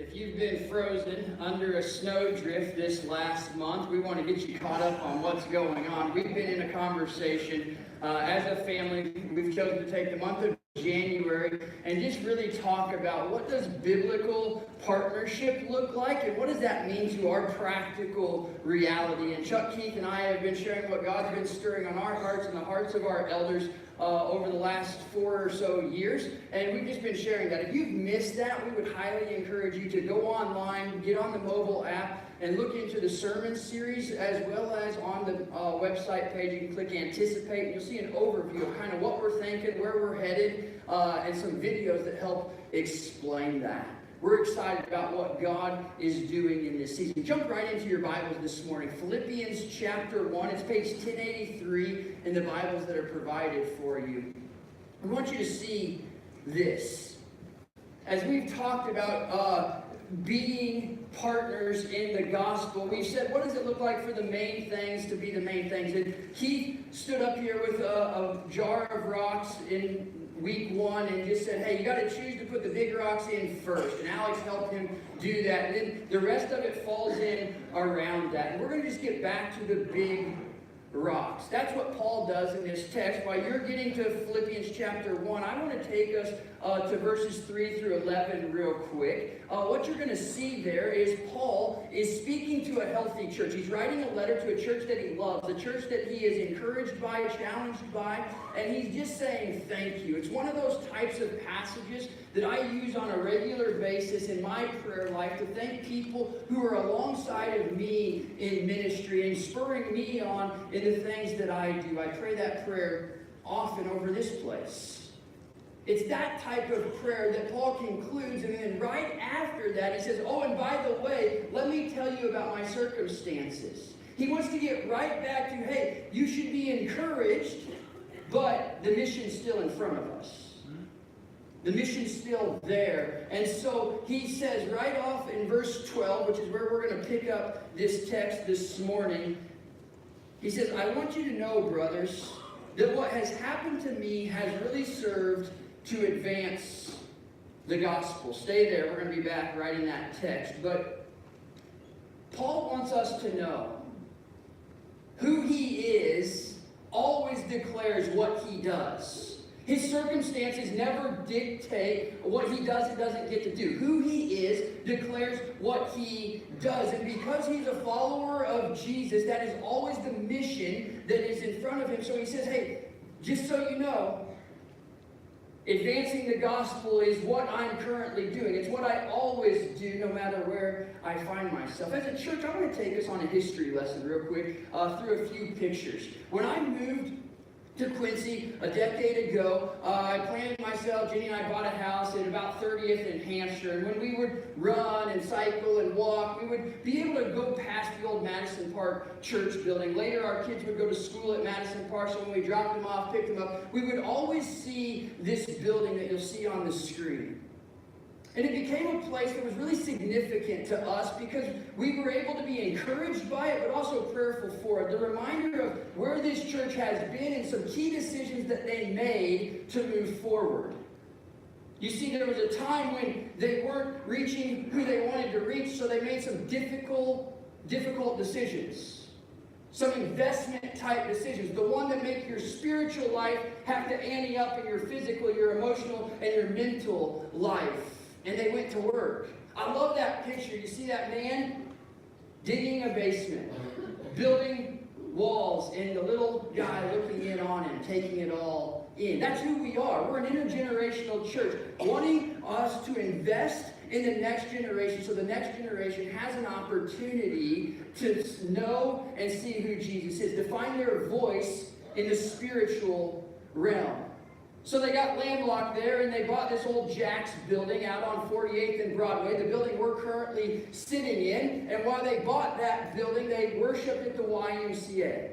If you've been frozen under a snowdrift this last month, we want to get you caught up on what's going on. We've been in a conversation as a family. We've chosen to take the month of January and just really talk about what does biblical partnership look like and what does that mean to our practical reality. And Chuck, Keith, and I have been sharing what God's been stirring on our hearts and the hearts of our elders over the last 4 or so years, and we've just been sharing that. If you've missed that, we would highly encourage you to go online, get on the mobile app, and look into the sermon series, as well as on the website page. You can click Anticipate, and you'll see an overview of kind of what we're thinking, where we're headed, and some videos that help explain that. We're excited about what God is doing in this season. Jump right into your Bibles this morning. Philippians chapter 1. It's page 1083 in the Bibles that are provided for you. I want you to see this. As we've talked about being partners in the gospel, we've said, what does it look like for the main things to be the main things? And Keith stood up here with a jar of rocks in week 1 and just said, hey, you got to choose to put the big rocks in first. And Alex helped him do that. And then the rest of it falls in around that. And we're going to just get back to the big rocks. That's what Paul does in this text. While you're getting to Philippians chapter 1, I want to take us to verses 3 through 11 real quick. What you're going to see there is Paul is speaking to a healthy church. He's writing a letter to a church that he loves, a church that he is encouraged by, challenged by, and he's just saying thank you. It's one of those types of passages that I use on a regular basis in my prayer life to thank people who are alongside of me in ministry and spurring me on in the things that I do. I pray that prayer often over this place. It's that type of prayer that Paul concludes, and then right after that he says, oh, and by the way, let me tell you about my circumstances. He wants to get right back to, hey, you should be encouraged, but the mission's still in front of us. The mission's still there. And so he says right off in verse 12, which is where we're going to pick up this text this morning, he says, I want you to know, brothers, that what has happened to me has really served to advance the gospel. Stay there. We're going to be back right in that text. But Paul wants us to know who he is always declares what he does. His circumstances never dictate what he does and doesn't get to do. Who he is declares what he does. And because he's a follower of Jesus, that is always the mission that is in front of him. So he says, hey, just so you know, advancing the gospel is what I'm currently doing. It's what I always do no matter where I find myself. As a church, I want to take us on a history lesson real quick through a few pictures. When I moved to Quincy a decade ago, I planted myself, Jenny and I bought a house at about 30th in Hampshire, and when we would run and cycle and walk, we would be able to go past the old Madison Park church building. Later, our kids would go to school at Madison Park, so when we dropped them off, picked them up, we would always see this building that you'll see on the screen. And it became a place that was really significant to us because we were able to be encouraged by it, but also prayerful for it. The reminder of where this church has been and some key decisions that they made to move forward. You see, there was a time when they weren't reaching who they wanted to reach, so they made some difficult decisions. Some investment type decisions. The one that make your spiritual life have to ante up in your physical, your emotional, and your mental life. And they went to work. I love that picture. You see that man digging a basement, building walls, and the little guy looking in on him, taking it all in. That's who we are. We're an intergenerational church, wanting us to invest in the next generation so the next generation has an opportunity to know and see who Jesus is, to find their voice in the spiritual realm. So they got landlocked there, and they bought this old Jack's building out on 48th and Broadway, the building we're currently sitting in. And while they bought that building, they worshiped at the YMCA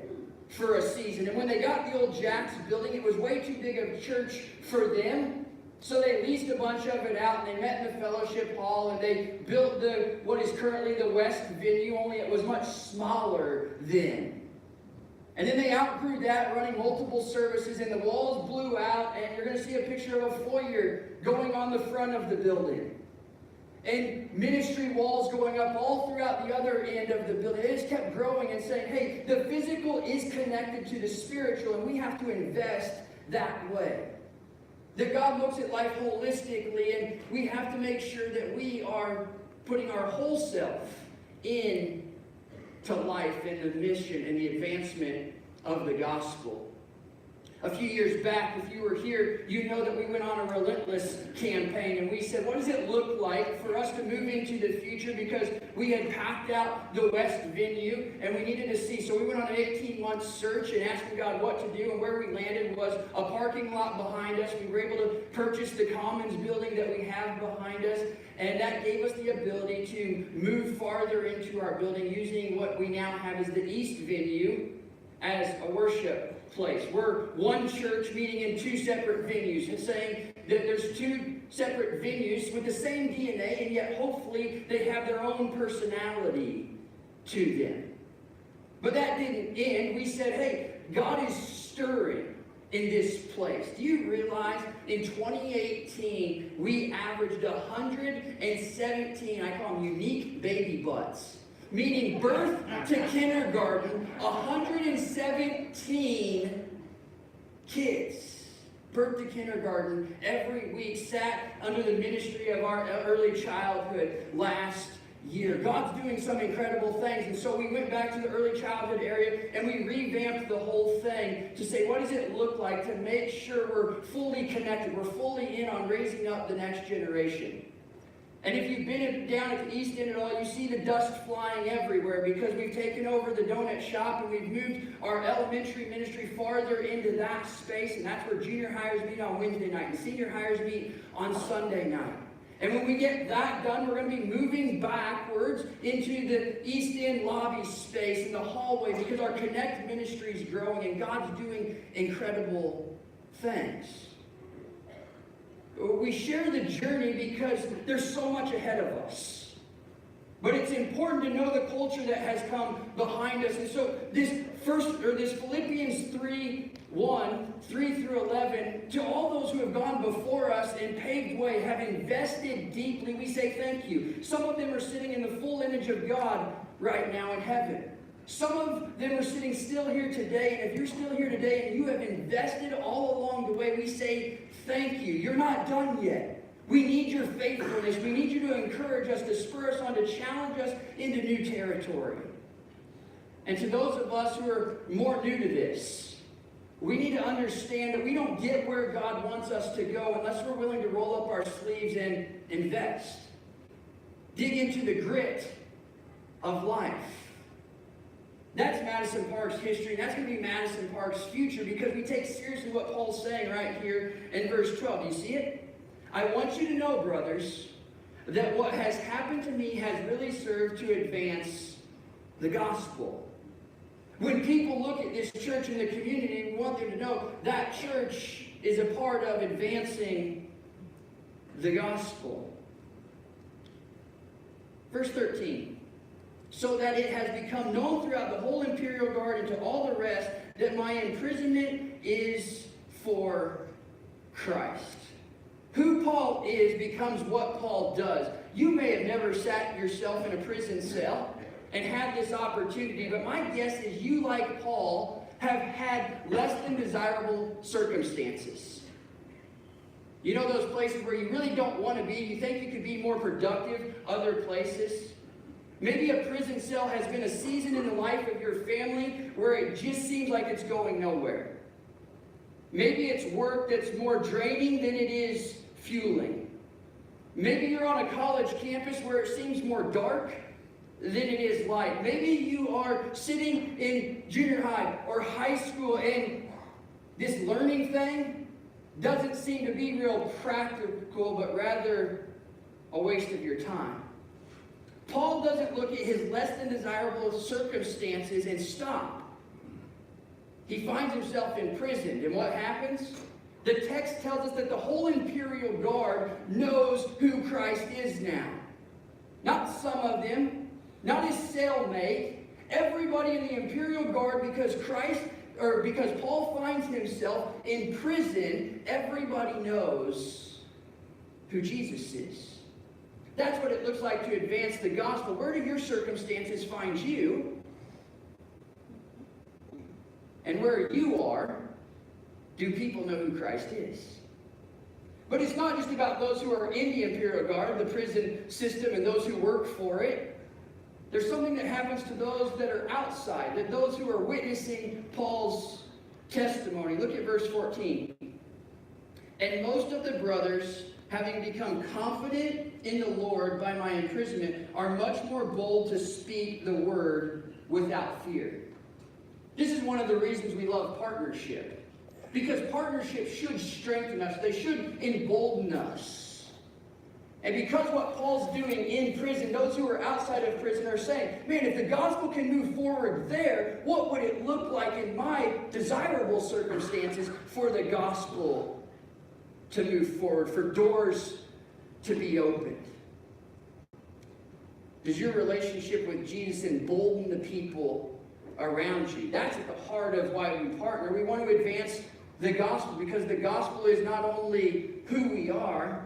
for a season. And when they got the old Jack's building, it was way too big of a church for them. So they leased a bunch of it out, and they met in the fellowship hall, and they built what is currently the West venue, only it was much smaller then. And then they outgrew that, running multiple services, and the walls blew out, and you're going to see a picture of a foyer going on the front of the building. and ministry walls going up all throughout the other end of the building. They just kept growing and saying, hey, the physical is connected to the spiritual, and we have to invest that way. That God looks at life holistically, and we have to make sure that we are putting our whole self into life and the mission and the advancement of the gospel. A few years back, if you were here, you know that we went on a relentless campaign, and we said, what does it look like for us to move into the future? Because we had packed out the West venue, and we needed to see. So we went on an 18-month search and asking God what to do, and where we landed was a parking lot behind us. We were able to purchase the Commons building that we have behind us, and that gave us the ability to move farther into our building using what we now have as the East venue as a worship place. We're one church meeting in two separate venues, and saying that there's two separate venues with the same DNA, and yet hopefully they have their own personality to them. But that didn't end. We said, hey, God is stirring in this place. Do you realize in 2018 we averaged 117, I call them unique baby butts? Meaning birth to kindergarten, 117 kids, birth to kindergarten, every week sat under the ministry of our early childhood last year. God's doing some incredible things, and so we went back to the early childhood area and we revamped the whole thing to say, what does it look like to make sure we're fully connected, we're fully in on raising up the next generation. And if you've been down at the East End at all, you see the dust flying everywhere because we've taken over the donut shop and we've moved our elementary ministry farther into that space, and that's where junior hires meet on Wednesday night and senior hires meet on Sunday night. And when we get that done, we're going to be moving backwards into the East End lobby space in the hallway because our Connect ministry is growing and God's doing incredible things. We share the journey because there's so much ahead of us. But it's important to know the culture that has come behind us. And so this Philippians 3:1, 3 through 11, to all those who have gone before us and paved way, have invested deeply, we say thank you. Some of them are sitting in the full image of God right now in heaven. Some of them are sitting still here today, and if you're still here today and you have invested all along the way, we say thank you. You're not done yet. We need your faithfulness. We need you to encourage us, to spur us on, to challenge us into new territory. And to those of us who are more new to this, we need to understand that we don't get where God wants us to go unless we're willing to roll up our sleeves and invest. Dig into the grit of life. That's Madison Park's history, and that's going to be Madison Park's future because we take seriously what Paul's saying right here in verse 12. Do you see it? I want you to know, brothers, that what has happened to me has really served to advance the gospel. When people look at this church in the community, we want them to know that church is a part of advancing the gospel. Verse 13. So that it has become known throughout the whole imperial guard and to all the rest that my imprisonment is for Christ. Who Paul is becomes what Paul does. You may have never sat yourself in a prison cell and had this opportunity, but my guess is you, like Paul, have had less than desirable circumstances. You know those places where you really don't want to be, you think you could be more productive other places? Maybe a prison cell has been a season in the life of your family where it just seems like it's going nowhere. Maybe it's work that's more draining than it is fueling. Maybe you're on a college campus where it seems more dark than it is light. Maybe you are sitting in junior high or high school and this learning thing doesn't seem to be real practical, but rather a waste of your time. Paul doesn't look at his less than desirable circumstances and stop. He finds himself imprisoned. And what happens? The text tells us that the whole imperial guard knows who Christ is now. Not some of them, not his cellmate, everybody in the imperial guard, because Paul finds himself in prison, everybody knows who Jesus is. That's what it looks like to advance the gospel, where do your circumstances find you? And where you are, do people know who Christ is? But it's not just about those who are in the Imperial Guard, the prison system, and those who work for it. There's something that happens to those that are outside, that those who are witnessing Paul's testimony. Look at verse 14. And most of the brothers, having become confident in the Lord by my imprisonment, are much more bold to speak the word without fear. This is one of the reasons we love partnership. Because partnerships should strengthen us. They should embolden us. And because what Paul's doing in prison, those who are outside of prison are saying, man, if the gospel can move forward there, what would it look like in my desirable circumstances for the gospel to move forward, for doors to be opened? Does your relationship with Jesus embolden the people around you? That's at the heart of why we partner. We want to advance the gospel, because the gospel is not only who we are,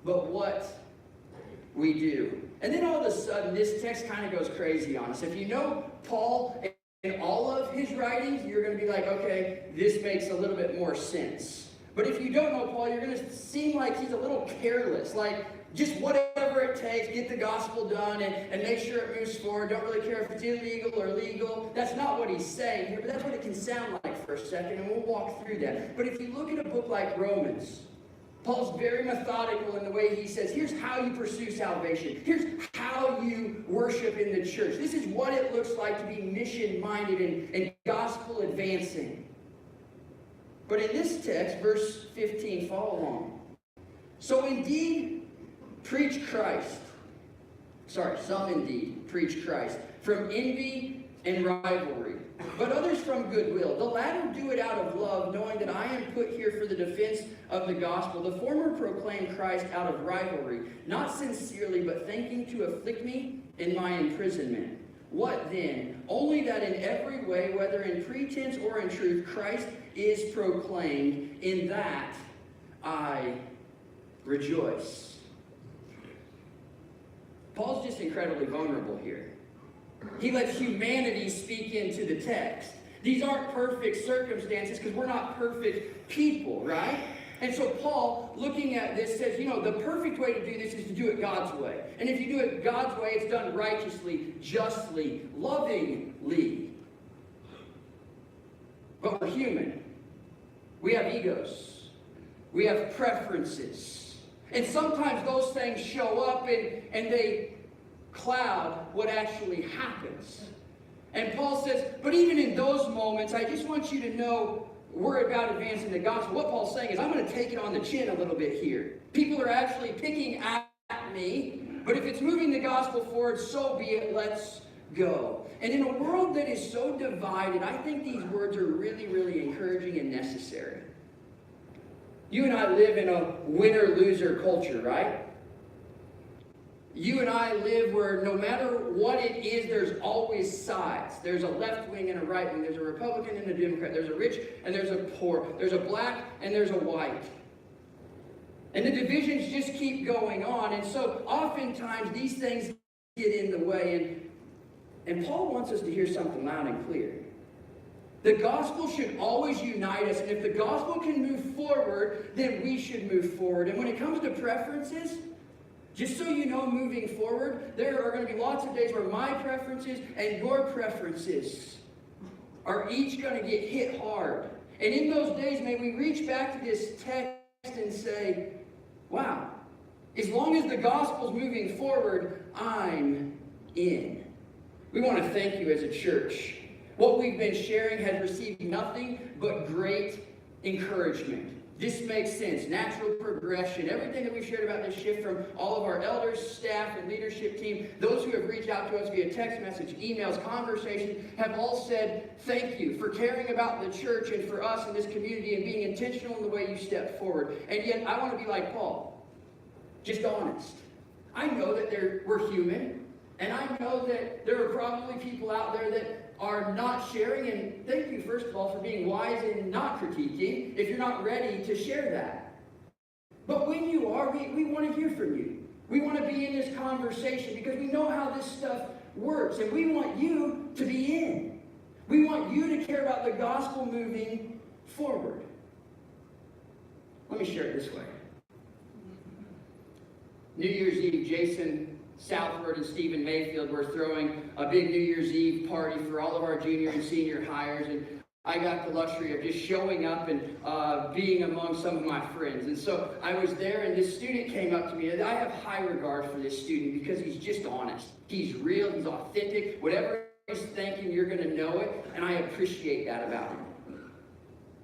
but what we do. And then all of a sudden, this text kind of goes crazy on us. If you know Paul in all of his writings, you're going to be like, okay, this makes a little bit more sense. But if you don't know Paul, you're going to seem like he's a little careless, like just whatever it takes, get the gospel done and make sure it moves forward. Don't really care if it's illegal or legal. That's not what he's saying here, but that's what it can sound like for a second, and we'll walk through that. But if you look at a book like Romans, Paul's very methodical in the way he says, here's how you pursue salvation. Here's how you worship in the church. This is what it looks like to be mission-minded and gospel advancing. But in this text, verse 15, follow along. So indeed, preach Christ. Some indeed preach Christ from envy and rivalry, but others from goodwill. The latter do it out of love, knowing that I am put here for the defense of the gospel. The former proclaim Christ out of rivalry, not sincerely, but thinking to afflict me in my imprisonment. What then? Only that in every way, whether in pretense or in truth, Christ is proclaimed. In that I rejoice. Paul's just incredibly vulnerable here. He lets humanity speak into the text. These aren't perfect circumstances because we're not perfect people, right? And so Paul, looking at this, says, the perfect way to do this is to do it God's way. And if you do it God's way, it's done righteously, justly, lovingly. But we're human. We have egos. We have preferences. And sometimes those things show up and they cloud what actually happens. And Paul says, but even in those moments, I just want you to know we're about advancing the gospel. What Paul's saying is, I'm going to take it on the chin a little bit here. People are actually picking at me, but if it's moving the gospel forward, so be it. Let's go. And in a world that is so divided, I think these words are really, really encouraging and necessary. You and I live in a winner-loser culture, right? You and I live where no matter what it is, there's always sides. There's a left wing and a right wing. There's a Republican and a Democrat. There's a rich and there's a poor. There's a black and there's a white. And the divisions just keep going on. And so oftentimes these things get in the way. And Paul wants us to hear something loud and clear. The gospel should always unite us. And if the gospel can move forward, then we should move forward. And when it comes to preferences, just so you know, moving forward, there are going to be lots of days where my preferences and your preferences are each going to get hit hard. And in those days, may we reach back to this text and say, wow, as long as the gospel's moving forward, I'm in. We want to thank you as a church. What we've been sharing has received nothing but great encouragement. This makes sense. Natural progression. Everything that we've shared about this shift from all of our elders, staff, and leadership team, those who have reached out to us via text message, emails, conversation, have all said thank you for caring about the church and for us in this community and being intentional in the way you step forward. And yet, I want to be like Paul. Just honest. I know that we're human, and I know that there are probably people out there that are not sharing, and thank you, first of all, for being wise and not critiquing if you're not ready to share that. But when you are, we want to hear from you. We want to be in this conversation because we know how this stuff works, and we want you to be in. We want you to care about the gospel moving forward. Let me share it this way. New Year's Eve, Jason Southward and Stephen Mayfield were throwing a big New Year's Eve party for all of our junior and senior hires, and I got the luxury of just showing up and being among some of my friends. And so I was there, and this student came up to me, and I have high regard for this student because he's just honest. He's real, he's authentic. Whatever he's thinking, you're going to know it, and I appreciate that about him.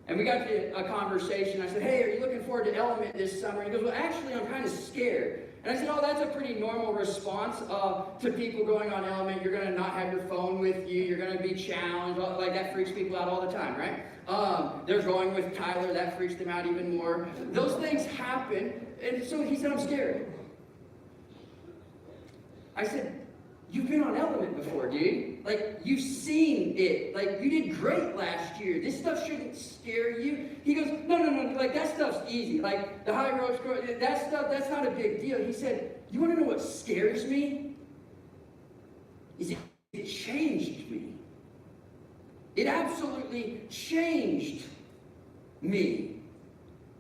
And we got to a conversation. I said, hey, are you looking forward to Element this summer? He goes, well, actually, I'm kind of scared. And I said, oh, that's a pretty normal response to people going on Element. You're going to not have your phone with you. You're going to be challenged. Like, that freaks people out all the time, right? They're going with Tyler. That freaks them out even more. Those things happen. And so he said, I'm scared. I said, you've been on Element before, dude. Like, you've seen it. Like, you did great last year. This stuff shouldn't scare you. He goes, no. Like, that stuff's easy. Like, the high road score, that stuff, that's not a big deal. He said, you want to know what scares me? Is it changed me. It absolutely changed me.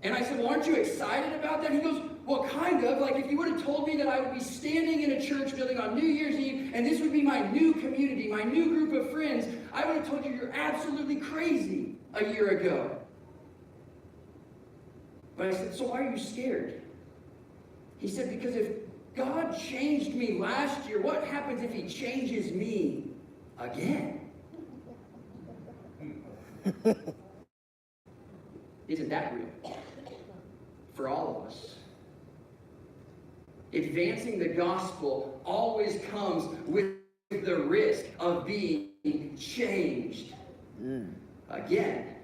And I said, well, aren't you excited about that? He goes, well, kind of. Like, if you would have told me that I would be standing in a church building on New Year's Eve, and this would be my new community, my new group of friends, I would have told you you're absolutely crazy a year ago. But I said, so why are you scared? He said, because if God changed me last year, what happens if he changes me again? Isn't that real? For all of us. Advancing the gospel always comes with the risk of being changed again.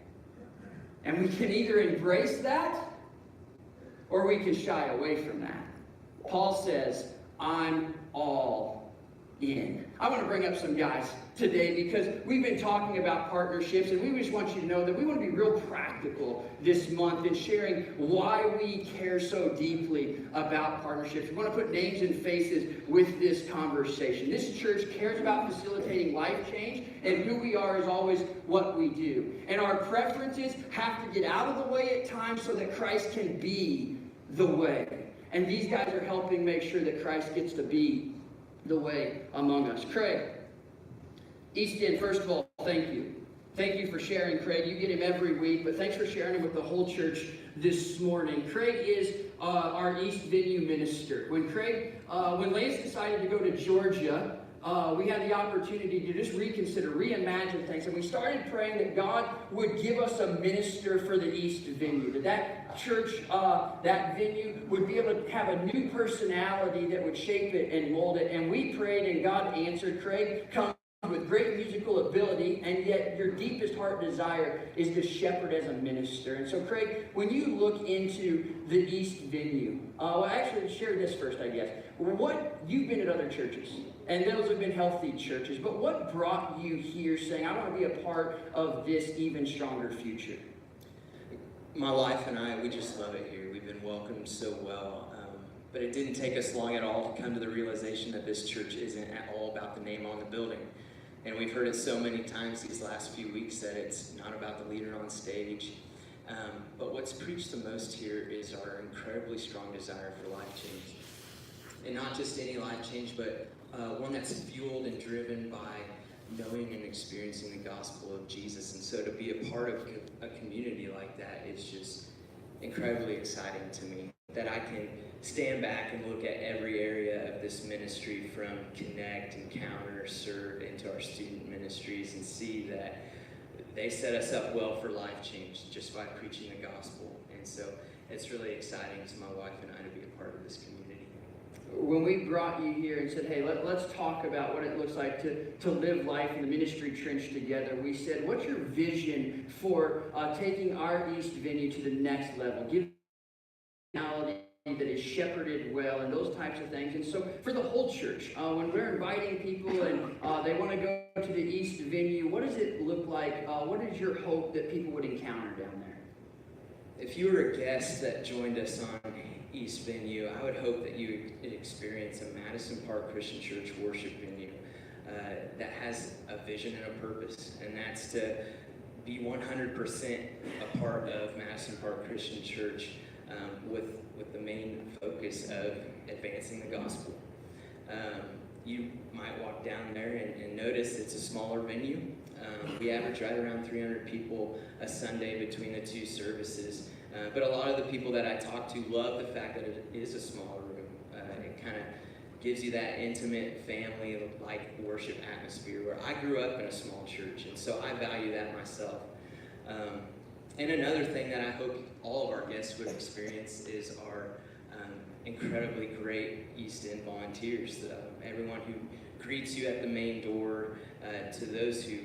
And we can either embrace that or we can shy away from that. Paul says, I'm all in. I want to bring up some guys today because we've been talking about partnerships, and we just want you to know that we want to be real practical this month in sharing why we care so deeply about partnerships. We want to put names and faces with this conversation. This church cares about facilitating life change, and who we are is always what we do. And our preferences have to get out of the way at times so that Christ can be the way. And these guys are helping make sure that Christ gets to be the way among us. Craig, East End, first of all, thank you. Thank you for sharing, Craig. You get him every week, but thanks for sharing him with the whole church this morning. Craig is our East venue minister. When Lance decided to go to Georgia, we had the opportunity to just reconsider, reimagine things, and we started praying that God would give us a minister for the East venue, that church, that venue would be able to have a new personality that would shape it and mold it. And we prayed, and God answered. Craig comes with great musical ability, and yet your deepest heart desire is to shepherd as a minister. And so, Craig, when you look into the East venue, well, actually, share this first, I guess. You've been at other churches, and those have been healthy churches, but what brought you here saying, I want to be a part of this even stronger future? My wife and I, we just love it here. We've been welcomed so well. But it didn't take us long at all to come to the realization that this church isn't at all about the name on the building. And we've heard it so many times these last few weeks that it's not about the leader on stage. But what's preached the most here is our incredibly strong desire for life change. And not just any life change, but one that's fueled and driven by knowing and experiencing the gospel of Jesus. And so to be a part of a community like that is just incredibly exciting to me. That I can stand back and look at every area of this ministry, from Connect, Encounter, Serve, into our student ministries, and see that they set us up well for life change just by preaching the gospel. And so it's really exciting to my wife and I to be a part of this community. When we brought you here and said, hey, let's talk about what it looks like to live life in the ministry trench together, we said, what's your vision for taking our East venue to the next level? Give that is shepherded well, and those types of things. And so for the whole church, when we're inviting people and they want to go to the East venue, what does it look like? What is your hope that people would encounter down there? If you were a guest that joined us on East venue, I would hope that you would experience a Madison Park Christian Church worship venue that has a vision and a purpose, and that's to be 100% a part of Madison Park Christian Church with the main focus of advancing the gospel. You might walk down there and notice it's a smaller venue. We average right around 300 people a Sunday between the two services. But a lot of the people that I talk to love the fact that it is a smaller room. It kind of gives you that intimate family-like worship atmosphere where I grew up in a small church, and so I value that myself. And another thing that I hope all of our guests would experience is our incredibly great East End volunteers. Everyone who greets you at the main door, to those who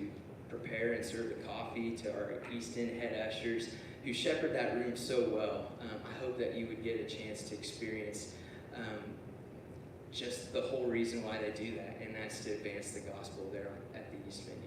prepare and serve the coffee, to our East End head ushers who shepherd that room so well. I hope that you would get a chance to experience just the whole reason why they do that, and that's to advance the gospel there at the East venue.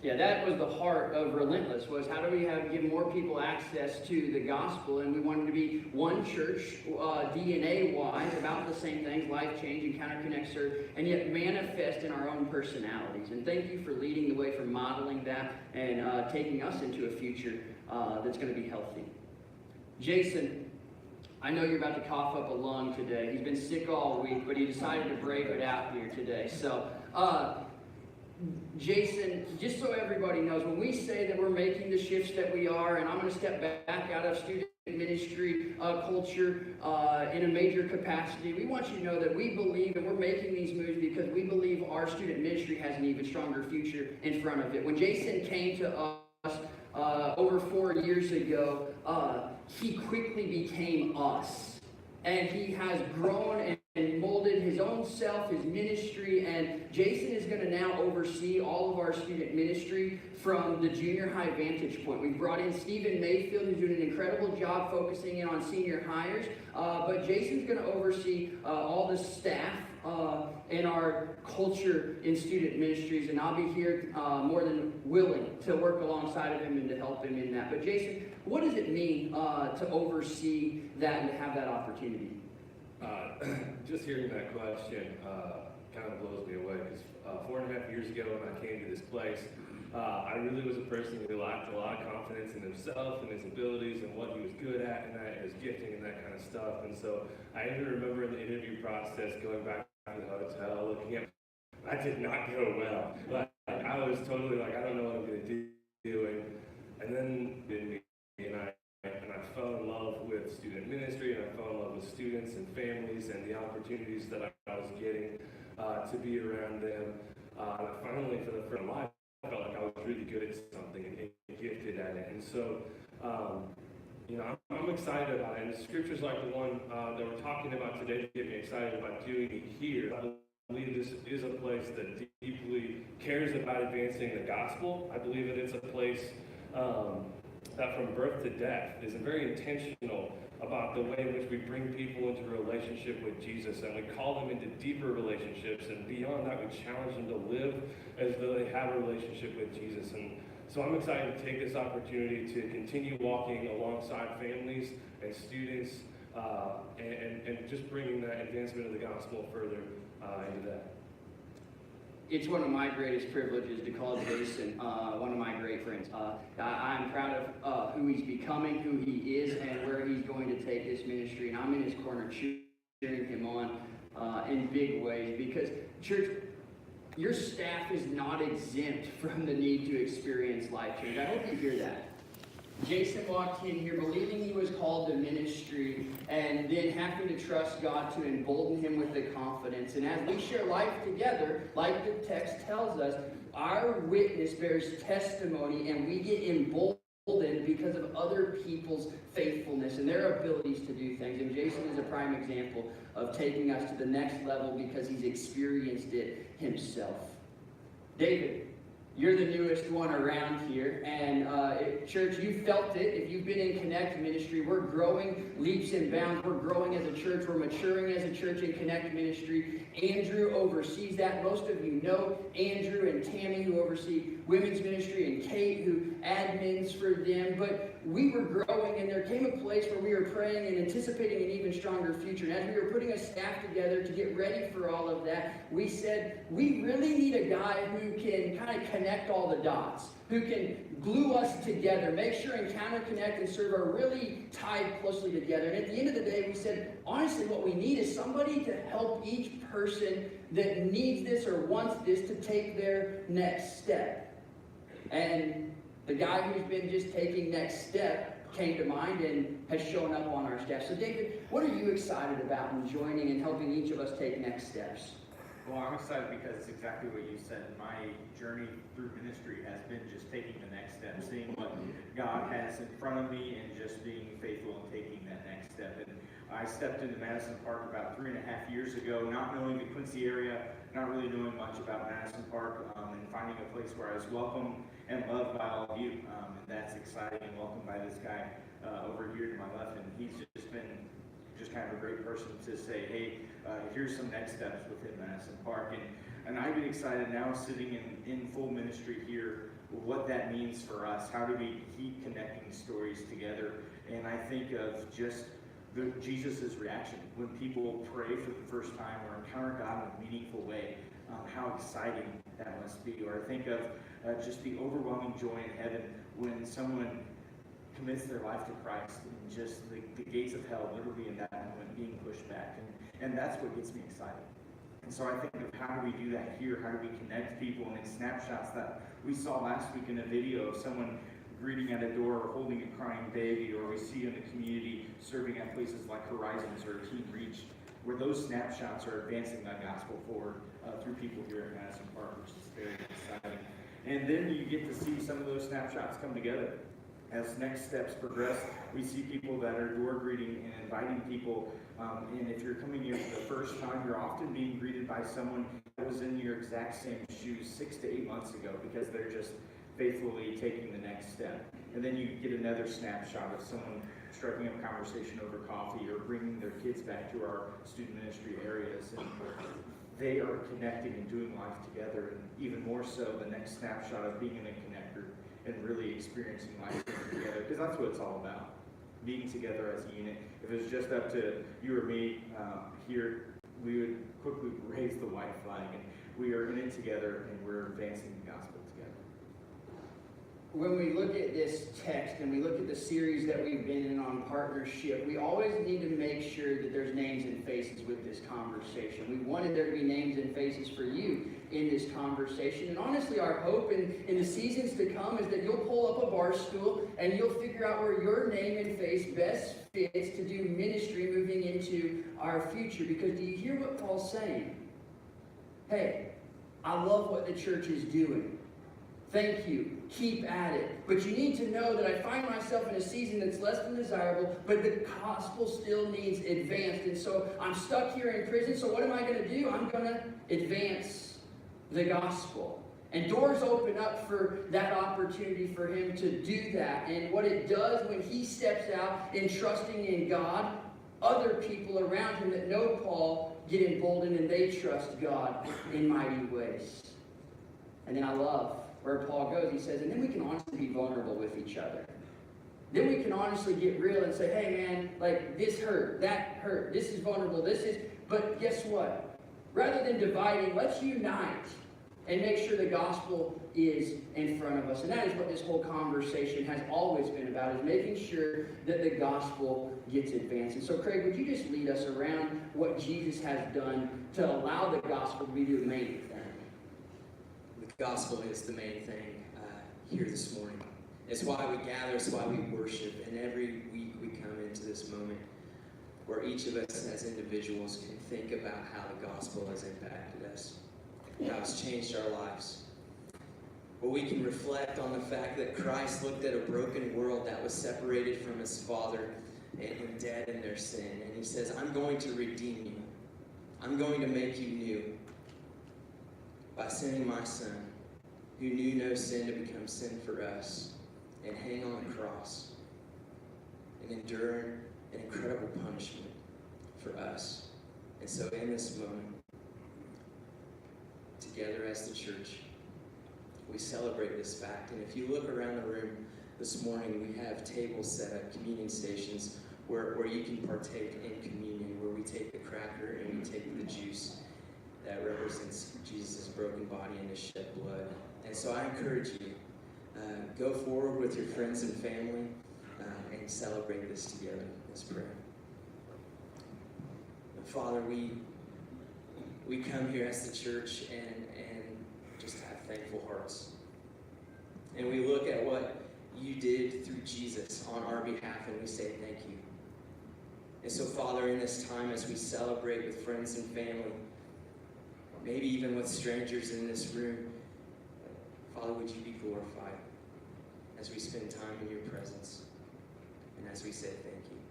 Yeah, that was the heart of Relentless, was how do we give more people access to the gospel, and we wanted to be one church, DNA-wise, about the same things, life-change, encounter, connect, serve, and yet manifest in our own personalities. And thank you for leading the way, for modeling that, and taking us into a future that's going to be healthy. Jason, I know you're about to cough up a lung today. He's been sick all week, but he decided to brave it out here today. So, Jason, just so everybody knows, when we say that we're making the shifts that we are, and I'm going to step back out of student ministry culture in a major capacity, we want you to know that we believe that we're making these moves because we believe our student ministry has an even stronger future in front of it. When Jason came to us over 4 years ago, he quickly became us. And he has grown and molded his own self, his ministry, and Jason is going to now oversee all of our student ministry from the junior high vantage point. We've brought in Stephen Mayfield, who's doing an incredible job focusing in on senior hires, but Jason's going to oversee all the staff and our culture in student ministries, and I'll be here more than willing to work alongside of him and to help him in that. But Jason, what does it mean to oversee that and to have that opportunity? Just hearing that question kind of blows me away, because 4.5 years ago when I came to this place, I really was a person who lacked a lot of confidence in himself and his abilities and what he was good at and his gifting and that kind of stuff. And so I even remember in the interview process going back to the hotel, looking at, I did not go well. Like, I was totally like, I don't know what I'm going to do. And then I fell in love with student ministry, and I fell in love with students and families and the opportunities that I was getting to be around them. And I finally, for the first time in my life, I felt like I was really good at something and gifted at it. And so, I'm excited about it. And the scriptures like the one that we're talking about today get me excited about doing it here. I believe this is a place that deeply cares about advancing the gospel. I believe that it's a place that from birth to death is very intentional about the way in which we bring people into a relationship with Jesus, and we call them into deeper relationships, and beyond that we challenge them to live as though they have a relationship with Jesus. And so I'm excited to take this opportunity to continue walking alongside families and students and just bringing that advancement of the gospel further into that. It's one of my greatest privileges to call Jason one of my great friends. I'm proud of who he's becoming, who he is, and where he's going to take this ministry. And I'm in his corner cheering him on in big ways, because, church, your staff is not exempt from the need to experience life change. I hope you hear that. Jason walked in here believing he was called to ministry, and then having to trust God to embolden him with the confidence. And as we share life together, like the text tells us, our witness bears testimony, and we get emboldened because of other people's faithfulness and their abilities to do things. And Jason is a prime example of taking us to the next level because he's experienced it himself. David, You're the newest one around here, and church, you felt it. If you've been in Connect Ministry, we're growing leaps and bounds. We're growing as a church. We're maturing as a church in Connect Ministry. Andrew oversees that. Most of you know Andrew and Tammy, who oversee women's ministry, and Kate, who admins for them. But we were growing, and there came a place where we were praying and anticipating an even stronger future. And as we were putting a staff together to get ready for all of that, we said, we really need a guy who can kind of connect all the dots, who can glue us together, make sure Encounter, Connect, and Serve are really tied closely together. And at the end of the day, we said, honestly, what we need is somebody to help each person that needs this or wants this to take their next step. And the guy who's been just taking next step came to mind and has shown up on our staff. So David, what are you excited about in joining and helping each of us take next steps? Well, I'm excited because it's exactly what you said. My journey through ministry has been just taking the next step, seeing what God has in front of me and just being faithful and taking that next step. And I stepped into Madison Park about 3.5 years ago, not knowing the Quincy area, not really knowing much about Madison Park, and finding a place where I was welcome and loved by all of you. And that's exciting, and welcomed by this guy over here to my left. And he's just been kind of a great person to say, hey, here's some next steps within Madison Park. And I get excited now sitting in full ministry here, what that means for us. How do we keep connecting stories together? And I think of just Jesus' reaction when people pray for the first time or encounter God in a meaningful way, how exciting that must be. Or I think of just the overwhelming joy in heaven when someone commits their life to Christ and just the gates of hell literally in that moment being pushed back. And that's what gets me excited. And so I think of how do we do that here? How do we connect people? And in snapshots that we saw last week in a video of someone greeting at a door or holding a crying baby, or we see in the community serving at places like Horizons or Team Reach, where those snapshots are advancing that gospel forward through people here at Madison Park, which is very exciting. And then you get to see some of those snapshots come together. As next steps progress, we see people that are door greeting and inviting people. And if you're coming here for the first time, you're often being greeted by someone that was in your exact same shoes 6 to 8 months ago, because they're just faithfully taking the next step. And then you get another snapshot of someone striking up conversation over coffee or bringing their kids back to our student ministry areas. And they are connecting and doing life together. And even more so, the next snapshot of being in a connector and really experiencing life together, because that's what it's all about, being together as a unit. If it was just up to you or me here, we would quickly raise the white flag, and we are in it together, and we're advancing the gospel together. When we look at this text and we look at the series that we've been in on partnership, we always need to make sure that there's names and faces with this conversation. We wanted there to be names and faces for you in this conversation. And honestly, our hope in the seasons to come is that you'll pull up a bar stool and you'll figure out where your name and face best fits to do ministry moving into our future. Because do you hear what Paul's saying? Hey, I love what the church is doing. Thank you. Keep at it. But you need to know that I find myself in a season that's less than desirable, but the gospel still needs advanced. And so I'm stuck here in prison, so what am I going to do? I'm going to advance the gospel. And doors open up for that opportunity for him to do that. And what it does when he steps out in trusting in God, other people around him that know Paul get emboldened and they trust God in mighty ways. And then I love where Paul goes. He says, and then we can honestly be vulnerable with each other. Then we can honestly get real and say, hey man, like this hurt, that hurt, this is vulnerable, this is, but guess what? Rather than dividing, let's unite and make sure the gospel is in front of us. And that is what this whole conversation has always been about, is making sure that the gospel gets advanced. And so Craig, would you just lead us around what Jesus has done to allow the gospel to be the main thing? The gospel is the main thing here this morning. It's why we gather, it's why we worship, and every week we come into this moment where each of us as individuals can think about how the gospel has impacted us, how it's changed our lives. Where we can reflect on the fact that Christ looked at a broken world that was separated from his Father and dead in their sin, and he says, I'm going to redeem you. I'm going to make you new by sending my Son who knew no sin to become sin for us and hang on the cross and endure an incredible punishment for us. And so in this moment, together as the church, we celebrate this fact. And if you look around the room this morning, we have tables set up, communion stations, where you can partake in communion, where we take the cracker and we take the juice that represents Jesus' broken body and his shed blood. And so I encourage you, go forward with your friends and family and celebrate this together. Let's pray. Father, we come here as the church and just have thankful hearts. And we look at what you did through Jesus on our behalf and we say thank you. And so, Father, in this time as we celebrate with friends and family, maybe even with strangers in this room, Father, would you be glorified as we spend time in your presence and as we say thank you.